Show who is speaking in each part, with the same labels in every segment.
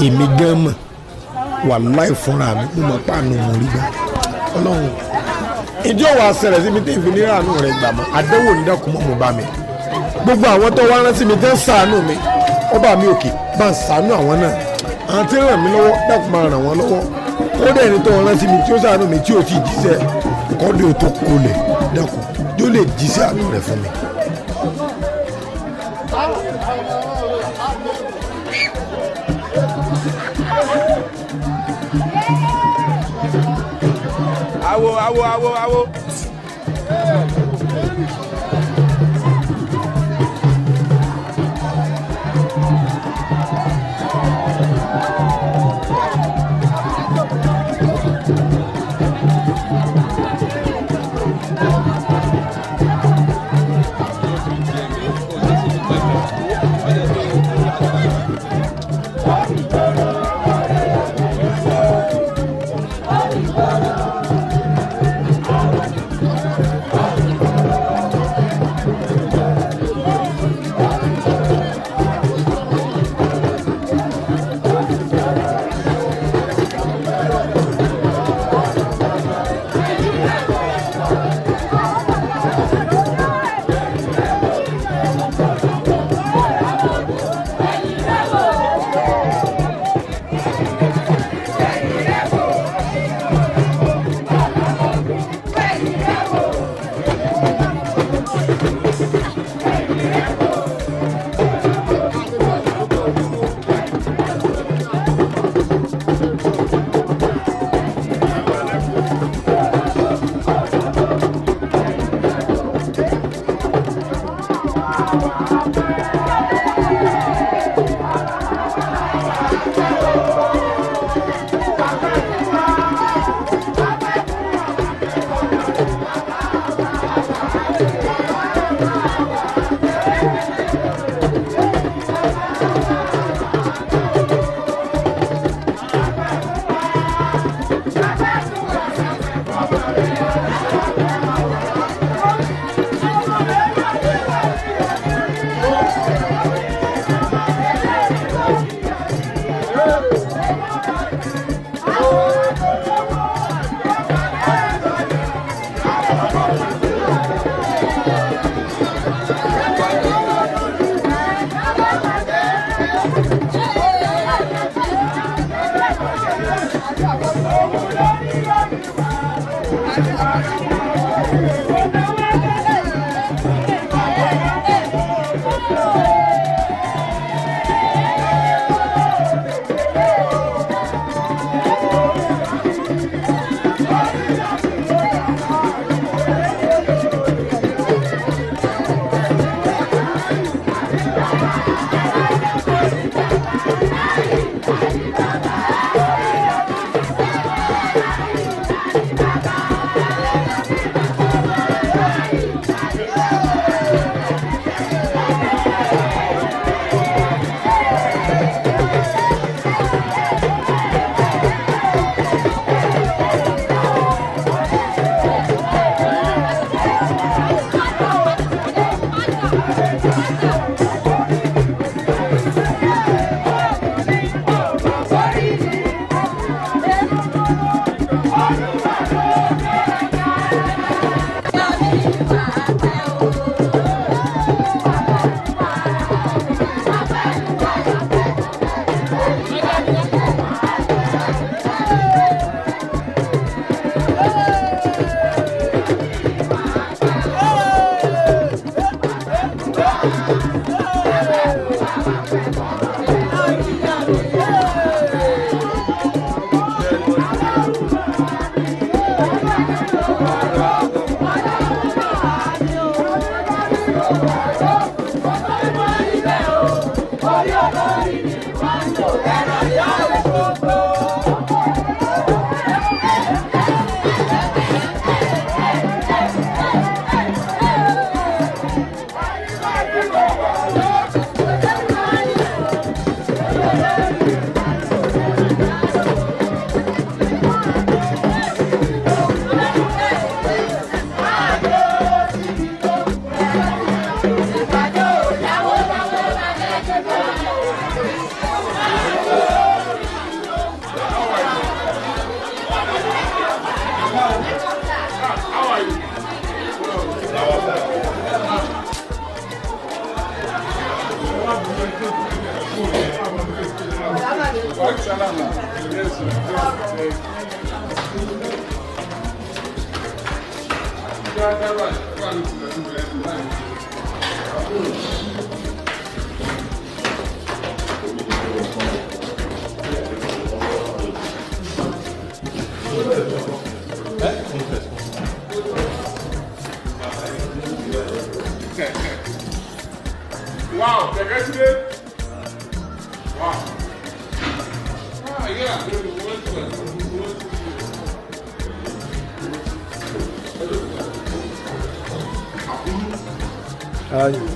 Speaker 1: èmi gan mọ̀ wàláì fúnra mi mo mọ̀ páànù mo rí gbà ọlọ́run ìjọ wa ṣẹlẹ̀ sí mi tí ìfi nírà àánú rẹ̀ gbà mọ́ àdéhùn nídàkùn mọ́ mo bá mi gbogbo àwọn tó wá rántí mi tẹ́ ń ṣàánú mi ọba mi òkè bá ń ṣàánú àwọn náà àwọn tí ń ràn mí lọ́wọ́ dákun máa ràn wọ́n lọ́wọ́ kódà ẹni tó rántí mi tí ó ṣàánú mi tí ò tí ì jíṣẹ́ kọ́dé ò tó kolẹ̀ dákun yóò lè jíṣẹ́ àánú rẹ̀ fún mi.
Speaker 2: Awo. Wow, congratulations. Wow. Ah, yeah.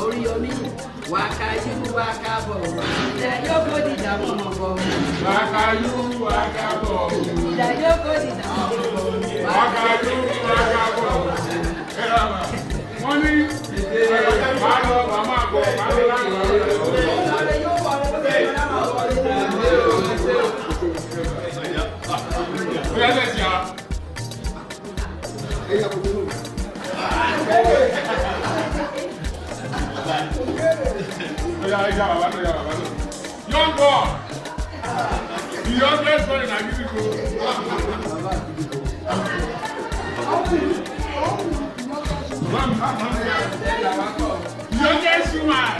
Speaker 2: Oriyomi, Wakayu, Wakabo. Yoko di damo mo. Wakayu, Wakabo. Yoko di damo mo. Wakayu, Wakabo. Money. Mama, mama, go. Young boy, the youngest boy in Agidigbo. Youngest woman.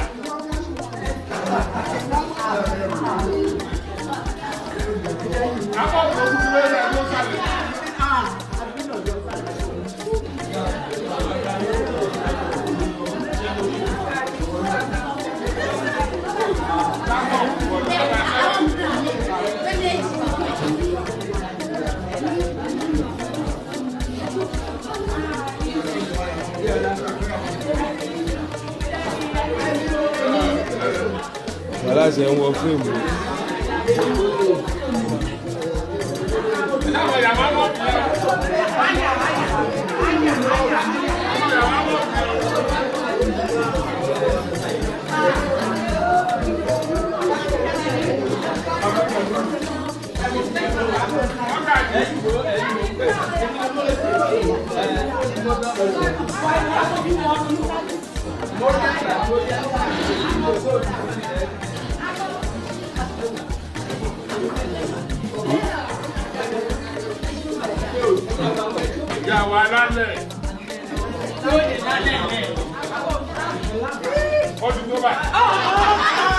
Speaker 3: aláṣẹ ń wọ fíìmù.
Speaker 2: Ya wà lálẹ́. Ó ti tó báyìí.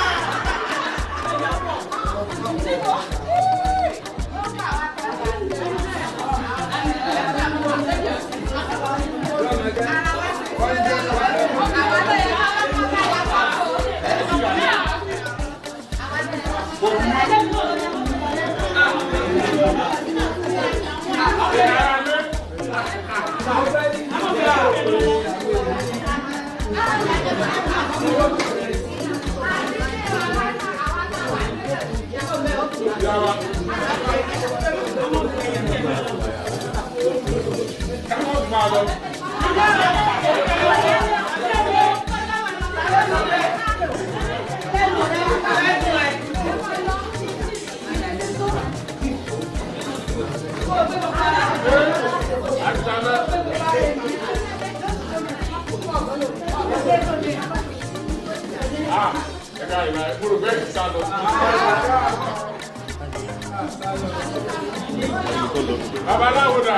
Speaker 2: Babaláwo dà.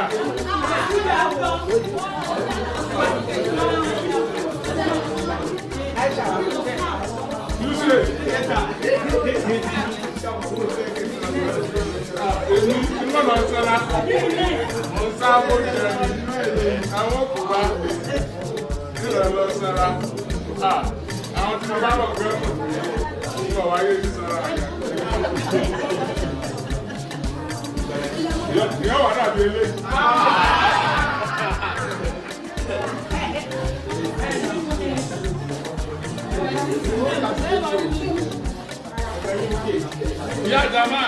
Speaker 2: Èmi ìmọ̀ náà sọ́ra, mo ń sábò jẹ àwọn kò bá nílò lọ sọ́ra. Àwọn tí mo bá bọ̀ pé mo wáyé ní sọ́ra. Ìyá wà dàbí ilé. Ìyá Jama.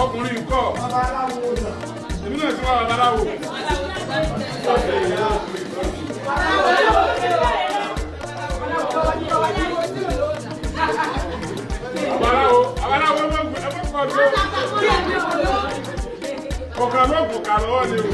Speaker 2: Ọkùnrin nǹkan èmi náà ti wá babaláwo. Babaláwo ẹgbẹ́ kọ̀ọ̀kan ló kọ̀ọ̀kan lọ́wọ́ ni o.